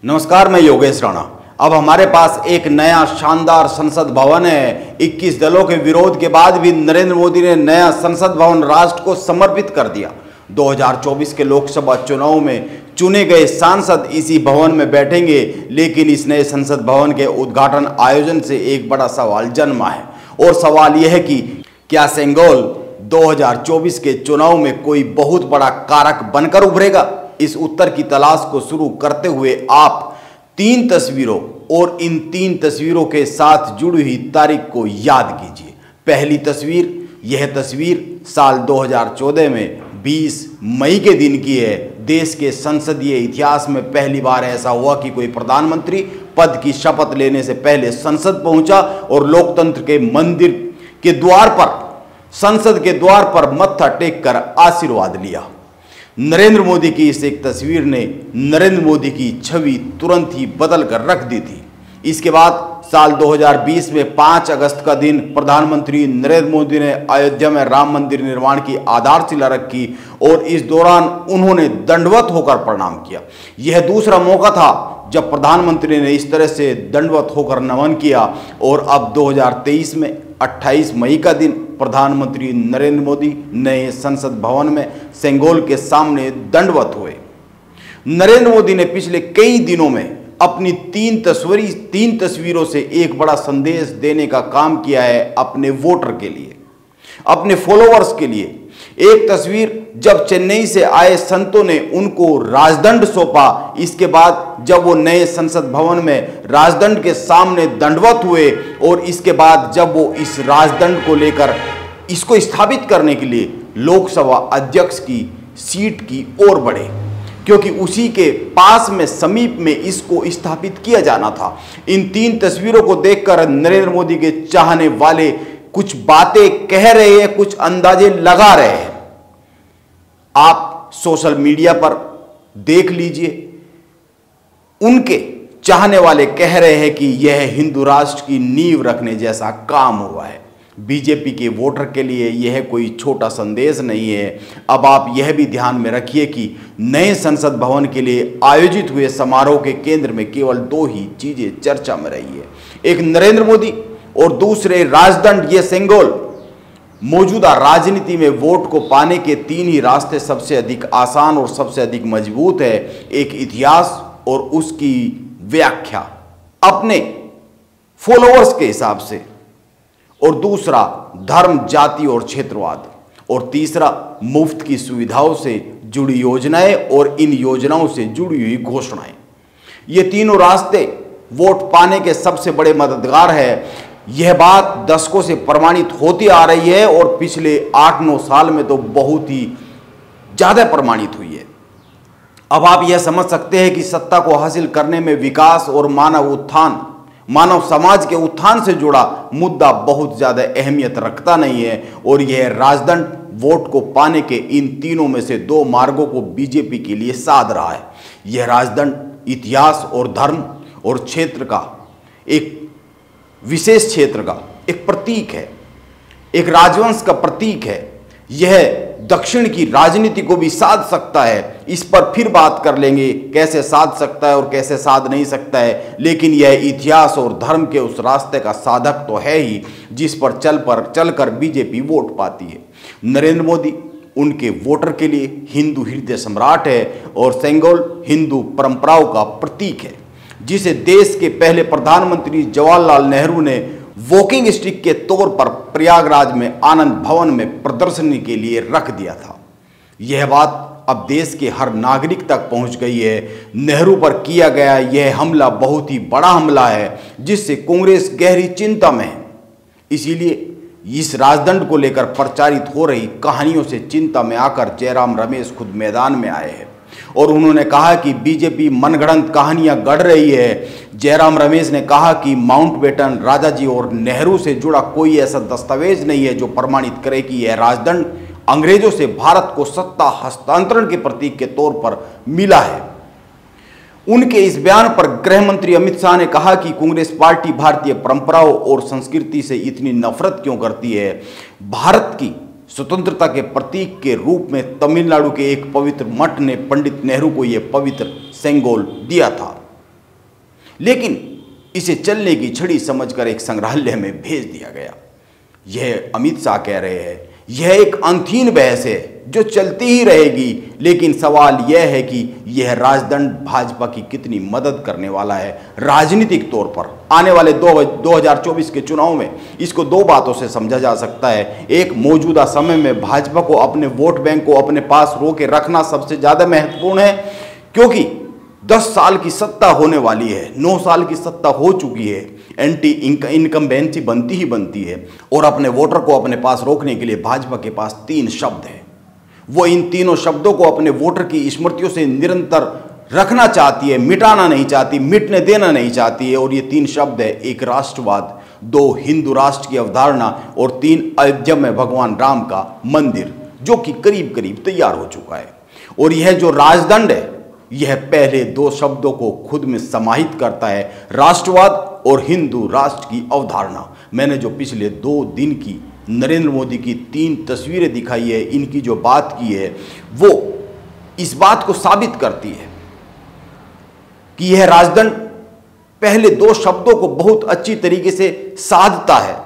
नमस्कार, मैं योगेश राणा। अब हमारे पास एक नया शानदार संसद भवन है। 21 दलों के विरोध के बाद भी नरेंद्र मोदी ने नया संसद भवन राष्ट्र को समर्पित कर दिया। 2024 के लोकसभा चुनाव में चुने गए सांसद इसी भवन में बैठेंगे, लेकिन इस नए संसद भवन के उद्घाटन आयोजन से एक बड़ा सवाल जन्मा है। और सवाल यह है कि क्या सेंगोल 2024 के चुनाव में कोई बहुत बड़ा कारक बनकर उभरेगा? इस उत्तर की तलाश को शुरू करते हुए आप 3 तस्वीरों और इन 3 तस्वीरों के साथ जुड़ी हुई तारीख को याद कीजिए। पहली तस्वीर, यह तस्वीर साल 2014 में 20 मई के दिन की है। देश के संसदीय इतिहास में पहली बार ऐसा हुआ कि कोई प्रधानमंत्री पद की शपथ लेने से पहले संसद पहुंचा और लोकतंत्र के मंदिर के द्वार पर, संसद के द्वार पर मत्था टेक कर आशीर्वाद लिया। नरेंद्र मोदी की इस एक तस्वीर ने नरेंद्र मोदी की छवि तुरंत ही बदल कर रख दी थी। इसके बाद साल 2020 में 5 अगस्त का दिन प्रधानमंत्री नरेंद्र मोदी ने अयोध्या में राम मंदिर निर्माण की आधारशिला रखी और इस दौरान उन्होंने दंडवत होकर प्रणाम किया। यह दूसरा मौका था जब प्रधानमंत्री ने इस तरह से दंडवत होकर नमन किया। और अब 2023 में 28 मई का दिन प्रधानमंत्री नरेंद्र मोदी नए संसद भवन में सेंगोल के सामने दंडवत हुए। नरेंद्र मोदी ने पिछले कई दिनों में अपनी 3 तस्वीरों से एक बड़ा संदेश देने का काम किया है अपने वोटर के लिए, अपने फॉलोअर्स के लिए। एक तस्वीर जब चेन्नई से आए संतों ने उनको राजदंड सौंपा, इसके बाद जब वो नए संसद भवन में राजदंड के सामने दंडवत हुए और इसके बाद जब वो इस राजदंड को लेकर इसको स्थापित करने के लिए लोकसभा अध्यक्ष की सीट की ओर बढ़े, क्योंकि उसी के पास में समीप में इसको स्थापित किया जाना था। इन 3 तस्वीरों को देखकर नरेंद्र मोदी के चाहने वाले कुछ बातें कह रहे हैं, कुछ अंदाजे लगा रहे हैं। आप सोशल मीडिया पर देख लीजिए, उनके चाहने वाले कह रहे हैं कि यह हिंदू राष्ट्र की नींव रखने जैसा काम हुआ है। बीजेपी के वोटर के लिए यह कोई छोटा संदेश नहीं है। अब आप यह भी ध्यान में रखिए कि नए संसद भवन के लिए आयोजित हुए समारोह के केंद्र में केवल 2 ही चीजें चर्चा में रही है, एक नरेंद्र मोदी और दूसरे राजदंड, ये सेंगोल। मौजूदा राजनीति में वोट को पाने के 3 ही रास्ते सबसे अधिक आसान और सबसे अधिक मजबूत है। एक इतिहास और उसकी व्याख्या अपने फॉलोअर्स के हिसाब से, और दूसरा धर्म, जाति और क्षेत्रवाद, और तीसरा मुफ्त की सुविधाओं से जुड़ी योजनाएं और इन योजनाओं से जुड़ी हुई घोषणाएं। ये तीनों रास्ते वोट पाने के सबसे बड़े मददगार है। यह बात दशकों से प्रमाणित होती आ रही है और पिछले 8-9 साल में तो बहुत ही ज्यादा प्रमाणित हुई है। अब आप यह समझ सकते हैं कि सत्ता को हासिल करने में विकास और मानव उत्थान, मानव समाज के उत्थान से जुड़ा मुद्दा बहुत ज्यादा अहमियत रखता नहीं है। और यह राजदंड वोट को पाने के इन तीनों में से 2 मार्गों को बीजेपी के लिए साध रहा है। यह राजदंड इतिहास और धर्म और क्षेत्र का, एक विशेष क्षेत्र का एक प्रतीक है, एक राजवंश का प्रतीक है। यह दक्षिण की राजनीति को भी साध सकता है। इस पर फिर बात कर लेंगे, कैसे साध सकता है और कैसे साध नहीं सकता है। लेकिन यह इतिहास और धर्म के उस रास्ते का साधक तो है ही जिस पर चलकर बीजेपी वोट पाती है। नरेंद्र मोदी उनके वोटर के लिए हिंदू हृदय सम्राट है और सेंगोल हिंदू परंपराओं का प्रतीक है, जिसे देश के पहले प्रधानमंत्री जवाहरलाल नेहरू ने वॉकिंग स्टिक के तौर पर प्रयागराज में आनंद भवन में प्रदर्शनी के लिए रख दिया था। यह बात अब देश के हर नागरिक तक पहुंच गई है। नेहरू पर किया गया यह हमला बहुत ही बड़ा हमला है, जिससे कांग्रेस गहरी चिंता में है। इसीलिए इस राजदंड को लेकर प्रचारित हो रही कहानियों से चिंता में आकर जयराम रमेश खुद मैदान में आए हैं और उन्होंने कहा कि बीजेपी मनगढ़ंत कहानियां गढ़ रही है। जयराम रमेश ने कहा कि माउंटबेटन, राजाजी और नेहरू से जुड़ा कोई ऐसा दस्तावेज नहीं है जो प्रमाणित करे कि यह राजदंड अंग्रेजों से भारत को सत्ता हस्तांतरण के प्रतीक के तौर पर मिला है। उनके इस बयान पर गृह मंत्री अमित शाह ने कहा कि कांग्रेस पार्टी भारतीय परंपराओं और संस्कृति से इतनी नफरत क्यों करती है। भारत की स्वतंत्रता के प्रतीक के रूप में तमिलनाडु के एक पवित्र मठ ने पंडित नेहरू को यह पवित्र सेंगोल दिया था। लेकिन इसे चलने की छड़ी समझकर एक संग्रहालय में भेज दिया गया। यह अमित शाह कह रहे हैं, यह एक अनथीन बहस है जो चलती ही रहेगी, लेकिन सवाल यह है कि यह राजदंड भाजपा की कितनी मदद करने वाला है राजनीतिक तौर पर। आने वाले 2024 के चुनाव में इसको दो बातों से समझा जा सकता है। एक, मौजूदा समय में भाजपा को अपने वोट बैंक को अपने पास रोके रखना सबसे ज़्यादा महत्वपूर्ण है, क्योंकि 10 साल की सत्ता होने वाली है, 9 साल की सत्ता हो चुकी है, एंटी इनकम्बेंसी बनती ही बनती है, और अपने वोटर को अपने पास रोकने के लिए भाजपा के पास 3 शब्द हैं। वो इन तीनों शब्दों को अपने वोटर की स्मृतियों से निरंतर रखना चाहती है, मिटाना नहीं चाहती, मिटने देना नहीं चाहती है। और ये 3 शब्द है, एक राष्ट्रवाद, 2 हिंदू राष्ट्र की अवधारणा, और 3 अयोध्या में भगवान राम का मंदिर, जो कि करीब करीब तैयार हो चुका है। और यह जो राजदंड है, यह पहले 2 शब्दों को खुद में समाहित करता है, राष्ट्रवाद और हिंदू राष्ट्र की अवधारणा। मैंने जो पिछले 2 दिन की नरेंद्र मोदी की 3 तस्वीरें दिखाई है, इनकी जो बात की है, वो इस बात को साबित करती है कि यह राजदंड पहले 2 शब्दों को बहुत अच्छी तरीके से साधता है,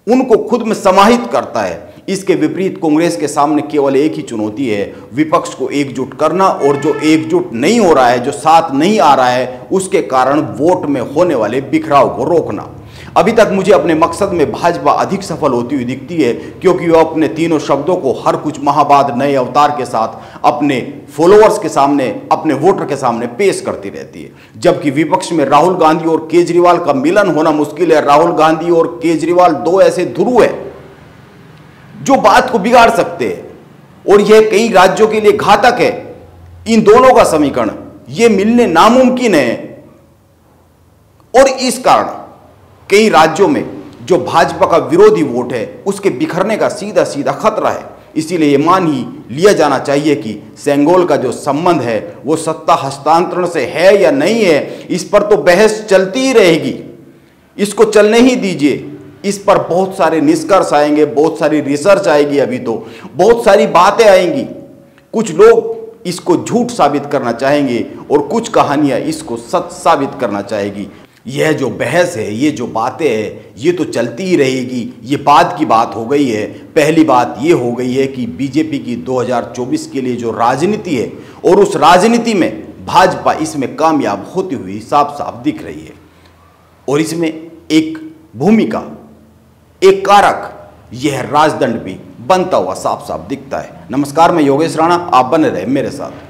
उनको खुद में समाहित करता है। इसके विपरीत कांग्रेस के सामने केवल एक ही चुनौती है, विपक्ष को एकजुट करना, और जो एकजुट नहीं हो रहा है, जो साथ नहीं आ रहा है, उसके कारण वोट में होने वाले बिखराव को रोकना। अभी तक मुझे अपने मकसद में भाजपा अधिक सफल होती हुई दिखती है, क्योंकि वो अपने तीनों शब्दों को हर कुछ माह बाद नए अवतार के साथ अपने फॉलोअर्स के सामने, अपने वोटर के सामने पेश करती रहती है। जबकि विपक्ष में राहुल गांधी और केजरीवाल का मिलन होना मुश्किल है। राहुल गांधी और केजरीवाल 2 ऐसे ध्रुव है जो बात को बिगाड़ सकते हैं, और यह कई राज्यों के लिए घातक है। इन दोनों का समीकरण यह मिलने नामुमकिन है, और इस कारण कई राज्यों में जो भाजपा का विरोधी वोट है, उसके बिखरने का सीधा सीधा खतरा है। इसीलिए ये मान ही लिया जाना चाहिए कि सेंगोल का जो संबंध है वो सत्ता हस्तांतरण से है या नहीं है, इस पर तो बहस चलती ही रहेगी। इसको चलने ही दीजिए। इस पर बहुत सारे निष्कर्ष आएंगे, बहुत सारी रिसर्च आएगी, अभी तो बहुत सारी बातें आएंगी। कुछ लोग इसको झूठ साबित करना चाहेंगे और कुछ कहानियां इसको सच साबित करना चाहेगी। यह जो बहस है, ये जो बातें हैं, ये तो चलती ही रहेगी। ये बाद की बात हो गई है। पहली बात ये हो गई है कि बीजेपी की 2024 के लिए जो राजनीति है, और उस राजनीति में भाजपा इसमें कामयाब होती हुई साफ साफ दिख रही है, और इसमें एक भूमिका, एक कारक, यह राजदंड भी बनता हुआ साफ साफ दिखता है। नमस्कार, मैं योगेश राणा, आप बने रहे मेरे साथ।